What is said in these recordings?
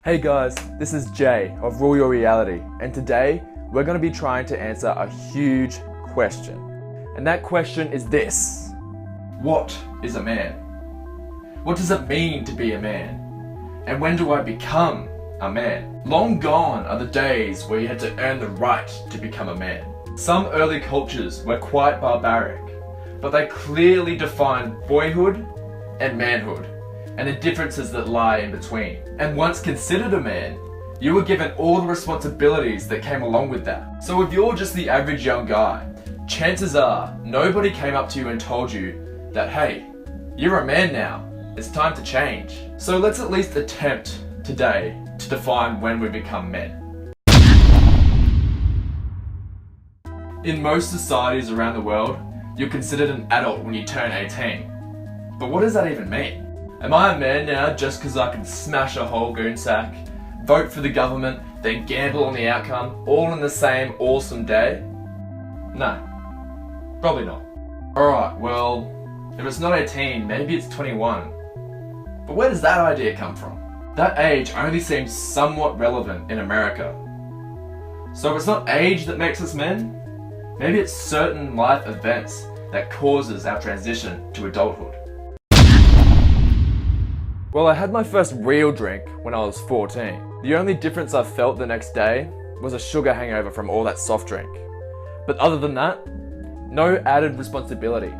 Hey guys, this is Jay of Rule Your Reality, and today we're going to be trying to answer a huge question. And that question is this: what is a man? What does it mean to be a man? And when do I become a man? Long gone are the days where you had to earn the right to become a man. Some early cultures were quite barbaric, but they clearly defined boyhood and manhood, and the differences that lie in between. And once considered a man, you were given all the responsibilities that came along with that. So if you're just the average young guy, chances are nobody came up to you and told you that, hey, you're a man now, it's time to change. So let's at least attempt today to define when we become men. In most societies around the world, you're considered an adult when you turn 18. But what does that even mean? Am I a man now just because I can smash a whole goon sack, vote for the government, then gamble on the outcome, all in the same awesome day? No, probably not. Alright, well, if it's not 18, maybe it's 21. But where does that idea come from? That age only seems somewhat relevant in America. So if it's not age that makes us men, maybe it's certain life events that causes our transition to adulthood. Well, I had my first real drink when I was 14. The only difference I felt the next day was a sugar hangover from all that soft drink. But other than that, no added responsibility,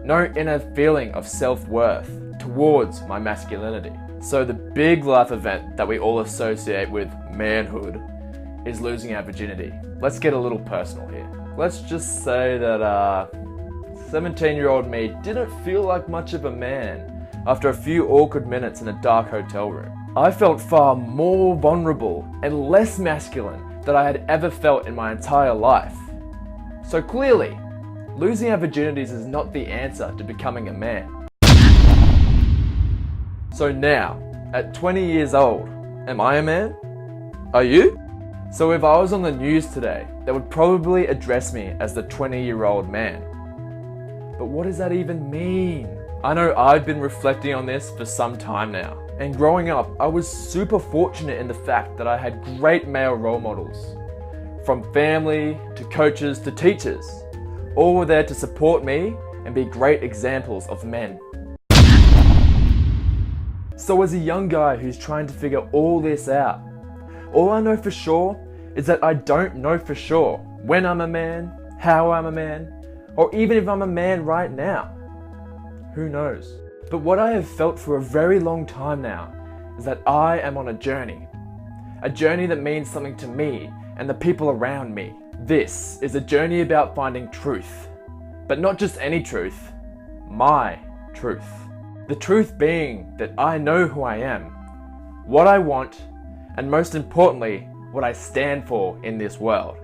no inner feeling of self-worth towards my masculinity. So the big life event that we all associate with manhood is losing our virginity. Let's get a little personal here. Let's just say that 17-year-old me didn't feel like much of a man after a few awkward minutes in a dark hotel room. I felt far more vulnerable and less masculine than I had ever felt in my entire life. So clearly, losing our virginities is not the answer to becoming a man. So now, at 20 years old, am I a man? Are you? So if I was on the news today, they would probably address me as the 20-year-old man. But what does that even mean? I know I've been reflecting on this for some time now. And growing up, I was super fortunate in the fact that I had great male role models. From family, to coaches, to teachers. All were there to support me and be great examples of men. So as a young guy who's trying to figure all this out, all I know for sure is that I don't know for sure when I'm a man, how I'm a man, or even if I'm a man right now. Who knows? But what I have felt for a very long time now is that I am on a journey. A journey that means something to me and the people around me. This is a journey about finding truth. But not just any truth, my truth. The truth being that I know who I am, what I want, and most importantly, what I stand for in this world.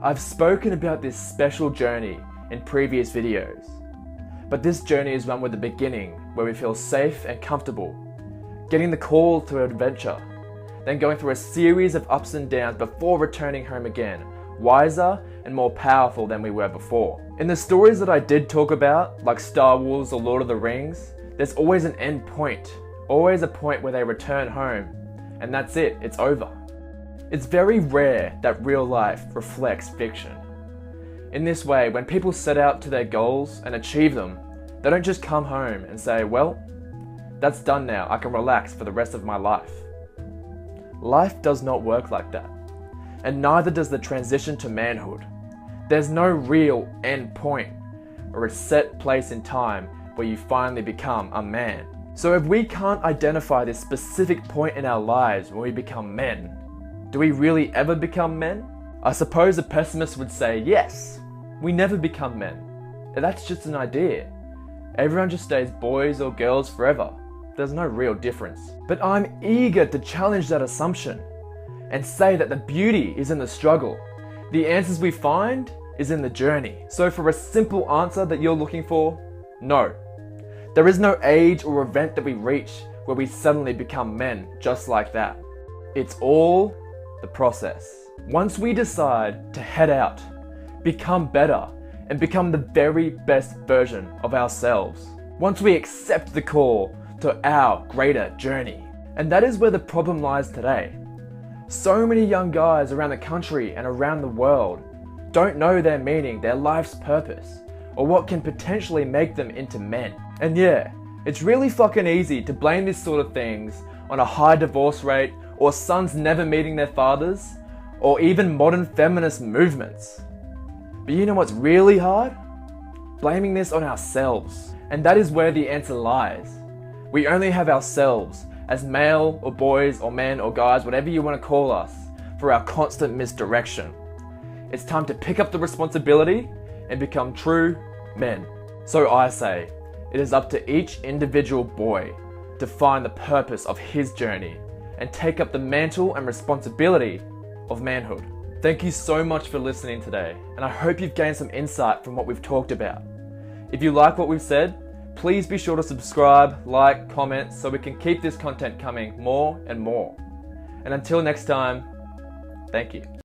I've spoken about this special journey in previous videos. But this journey is one with the beginning, where we feel safe and comfortable, getting the call to adventure, then going through a series of ups and downs before returning home again, wiser and more powerful than we were before. In the stories that I did talk about, like Star Wars or Lord of the Rings, there's always an end point, always a point where they return home, and that's it, it's over. It's very rare that real life reflects fiction. In this way, when people set out to their goals and achieve them, they don't just come home and say, well, that's done now, I can relax for the rest of my life. Life does not work like that. And neither does the transition to manhood. There's no real end point or a set place in time where you finally become a man. So if we can't identify this specific point in our lives when we become men, do we really ever become men? I suppose a pessimist would say yes. We never become men. That's just an idea. Everyone just stays boys or girls forever. There's no real difference. But I'm eager to challenge that assumption and say that the beauty is in the struggle. The answers we find is in the journey. So for a simple answer that you're looking for, no. There is no age or event that we reach where we suddenly become men just like that. It's all the process. Once we decide to head out, become better, and become the very best version of ourselves. Once we accept the call to our greater journey, And that is where the problem lies today. So many young guys around the country and around the world don't know their meaning, their life's purpose, or what can potentially make them into men. And yeah, it's really fucking easy to blame this sort of things on a high divorce rate, or sons never meeting their fathers, or even modern feminist movements. But you know what's really hard? Blaming this on ourselves. And that is where the answer lies. We only have ourselves, as male or boys or men or guys, whatever you want to call us, for our constant misdirection. It's time to pick up the responsibility and become true men. So I say, it is up to each individual boy to find the purpose of his journey and take up the mantle and responsibility of manhood. Thank you so much for listening today, and I hope you've gained some insight from what we've talked about. If you like what we've said, please be sure to subscribe, like, comment, so we can keep this content coming more and more. And until next time, thank you.